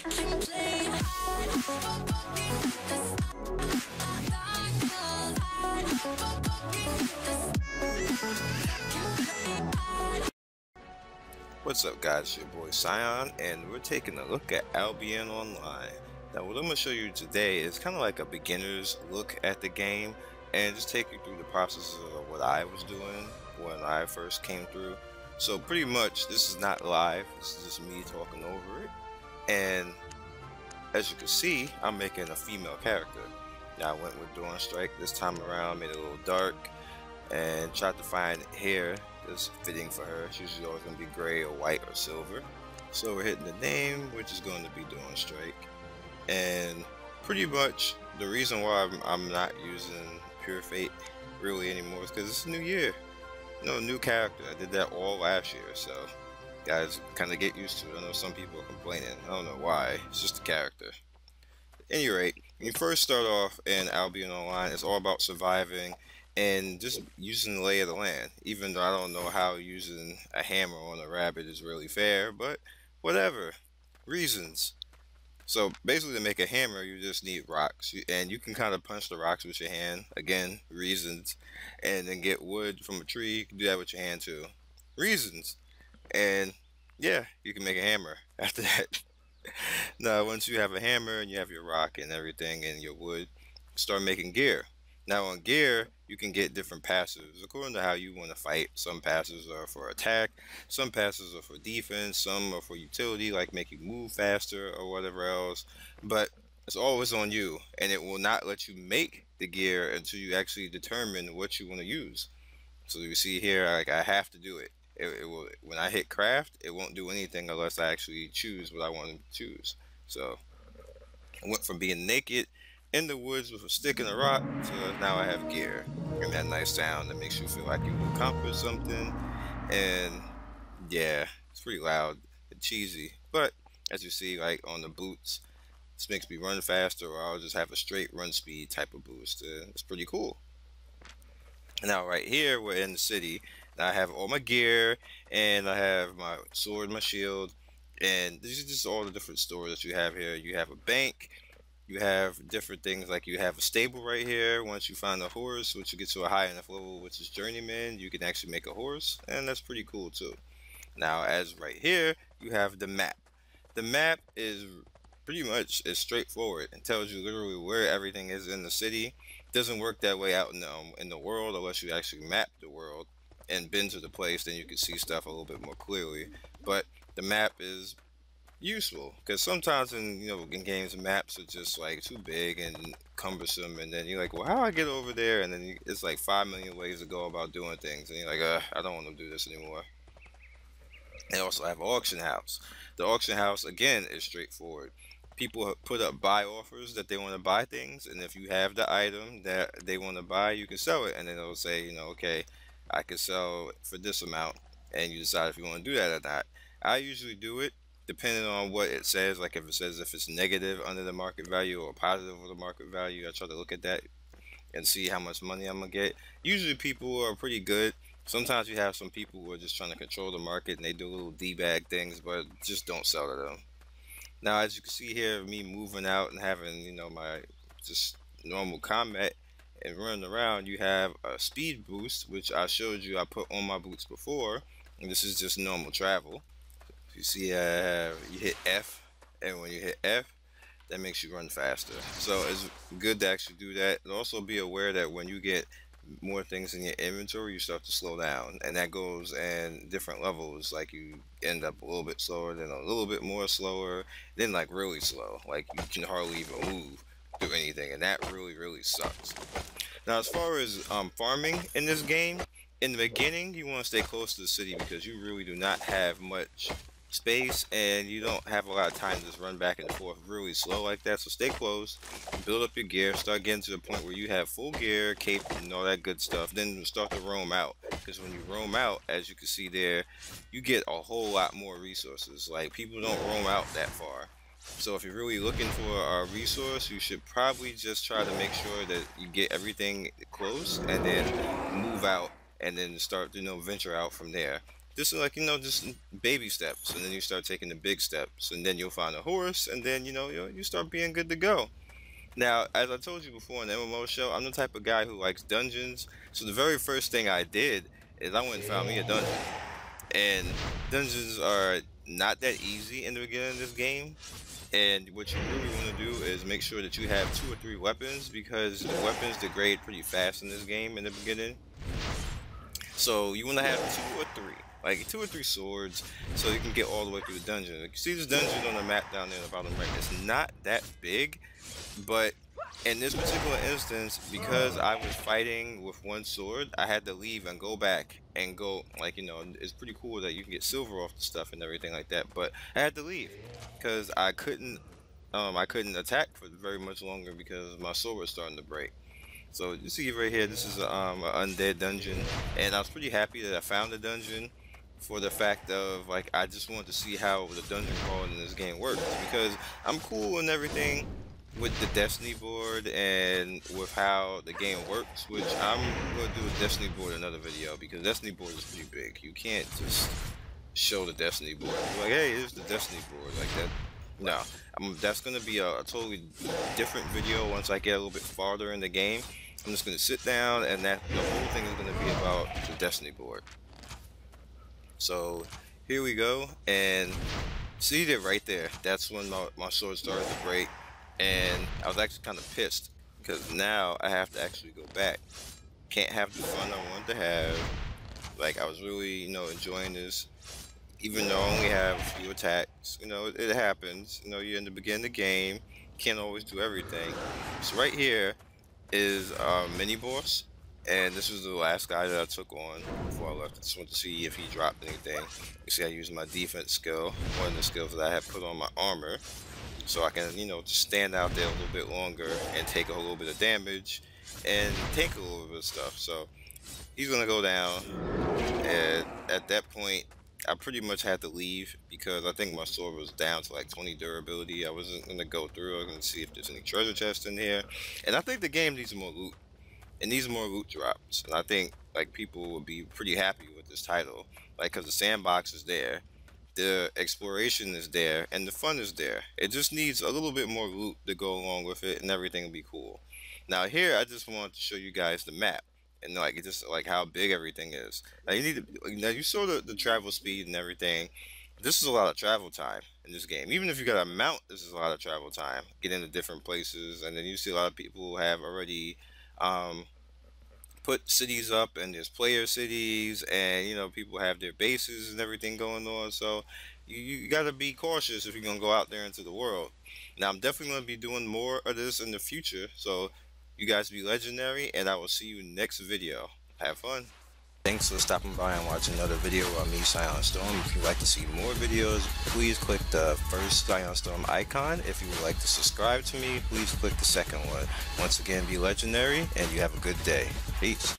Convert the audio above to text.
What's up guys, it's your boy Scion, and we're taking a look at Albion Online. Now what I'm going to show you today is kind of like a beginner's look at the game, and just take you through the processes of what I was doing when I first came through. So pretty much this is not live, this is just me talking over it, and as you can see I'm making a female character. Now I went with Dawn Strike this time around, made it a little dark, and tried to find hair that's fitting for her. It's usually always going to be gray or white or silver. So we're hitting the name, which is going to be Dawn Strike. And pretty much the reason why I'm not using Pure Fate really anymore is because it's a new year. New character. I did that all last year, so guys kind of get used to it. I know some people are complaining. I don't know why. It's just a character. At any rate, when you first start off in Albion Online, it's all about surviving and just using the lay of the land. Even though I don't know how using a hammer on a rabbit is really fair, but whatever. Reasons. So basically to make a hammer you just need rocks, and you can kind of punch the rocks with your hand. Again, reasons. And then get wood from a tree, you can do that with your hand too. Reasons. And yeah, you can make a hammer after that. Now once you have a hammer and you have your rock and everything and your wood, start making gear. Now on gear, you can get different passives according to how you want to fight. Some passives are for attack, some passives are for defense, some are for utility, like make you move faster or whatever else. But it's always on you, and it will not let you make the gear until you actually determine what you want to use. So you see here, like I have to do it. It will, when I hit craft, it won't do anything unless I actually choose what I want to choose. So I went from being naked in the woods with a stick and a rock, so now I have gear. And that nice sound that makes you feel like you accomplished something. And yeah, it's pretty loud and cheesy, but as you see, like on the boots, this makes me run faster, or I'll just have a straight run speed type of boost. It's pretty cool. Now right here we're in the city. Now I have all my gear, and I have my sword, my shield, and these are just all the different stores that you have here. You have a bank. You have different things, like you have a stable right here. Once you find a horse, which you get to a high enough level, which is journeyman, you can actually make a horse, and that's pretty cool too. Now as right here, you have the map. The map is pretty much as straightforward and tells you literally where everything is in the city. It doesn't work that way out in the world unless you actually map the world and been to the place, then you can see stuff a little bit more clearly. But the map is useful because sometimes in games, maps are just like too big and cumbersome, and then you're like, well, how do I get over there? And then it's like 5 million ways to go about doing things, and you're like, I don't want to do this anymore. They also have auction house. The auction house again is straightforward. People put up buy offers that they want to buy things, and if you have the item that they want to buy, you can sell it, and then it'll say, okay, I can sell for this amount, and you decide if you want to do that or not. I usually do it depending on what it says. Like if it says if it's negative under the market value or positive over the market value, I try to look at that and see how much money I'm gonna get. Usually people are pretty good. Sometimes you have some people who are just trying to control the market and they do little D-bag things, but just don't sell to them. Now as you can see here, me moving out and having my just normal combat and running around, you have a speed boost, which I showed you I put on my boots before, and this is just normal travel. You see you hit F, and when you hit F, that makes you run faster. So it's good to actually do that. And also be aware that when you get more things in your inventory, you start to slow down, and that goes in different levels. Like you end up a little bit slower, then a little bit more slower, then like really slow, like you can hardly even move, do anything, and that really sucks. Now as far as farming in this game, in the beginning you want to stay close to the city because you really do not have much space, and you don't have a lot of time to just run back and forth really slow like that. So stay close, build up your gear, start getting to the point where you have full gear, cape, and all that good stuff. Then start to roam out, because when you roam out, as you can see there, you get a whole lot more resources. Like people don't roam out that far. So if you're really looking for a resource, you should probably just try to make sure that you get everything close and then move out, and then start venture out from there. Just like, just baby steps, and then you start taking the big steps, and then you'll find a horse, and then you start being good to go. Now, as I told you before in the MMO show, I'm the type of guy who likes dungeons. So the very first thing I did is I went and found me a dungeon. And dungeons are not that easy in the beginning of this game. And what you really want to do is make sure that you have 2 or 3 weapons, because the weapons degrade pretty fast in this game in the beginning. So you want to have 2 or 3, like 2 or 3 swords, so you can get all the way through the dungeon. Like, you see this dungeon on the map down there in the bottom right? It's not that big, but in this particular instance, because I was fighting with 1 sword, I had to leave and go back and go, like, it's pretty cool that you can get silver off the stuff and everything like that, but I had to leave because I couldn't attack for very much longer because my sword was starting to break. So you see right here, this is a undead dungeon, and I was pretty happy that I found the dungeon, for the fact of, like, I just wanted to see how the dungeon crawling in this game works, because I'm cool and everything with the Destiny board and with how the game works, which I'm going to do a Destiny board in another video, because Destiny board is pretty big. You can't just show the Destiny board. You're like, hey, here's the Destiny board, like that. No, that's going to be a totally different video once I get a little bit farther in the game. I'm just going to sit down, and the whole thing is going to be about the Destiny board. So here we go, and see that right there, that's when my sword started to break, and I was actually kind of pissed because now I have to actually go back. Can't have the fun I wanted to have. Like, I was really, enjoying this, even though I only have a few attacks. It happens. You're in the beginning of the game, can't always do everything. So right here is a mini boss, and this was the last guy that I took on before I left. I just wanted to see if he dropped anything. You see, I used my defense skill, one of the skills that I had put on my armor, so I can, just stand out there a little bit longer and take a little bit of damage and tank a little bit of stuff. So he's gonna go down, and at that point, I pretty much had to leave because I think my sword was down to like 20 durability. I wasn't gonna go through. I was gonna see if there's any treasure chests in here, and I think the game needs more loot. It needs more loot drops, and I think, like, people would be pretty happy with this title, like, because the sandbox is there, the exploration is there, and the fun is there. It just needs a little bit more loot to go along with it, and everything will be cool. Now here, I just wanted to show you guys the map, and like, it just, like, how big everything is. Now you need to, now you saw the travel speed and everything. This is a lot of travel time in this game. Even if you got a mount, this is a lot of travel time. Getting to different places, and then you see a lot of people have already put cities up, and there's player cities, and people have their bases and everything going on. So you got to be cautious if you're gonna go out there into the world. Now I'm definitely going to be doing more of this in the future, so you guys be legendary, and I will see you next video. Have fun. Thanks for stopping by and watching another video of me, Scion Storm. If you'd like to see more videos, please click the first Scion Storm icon. If you would like to subscribe to me, please click the second one. Once again, be legendary, and you have a good day. Peace.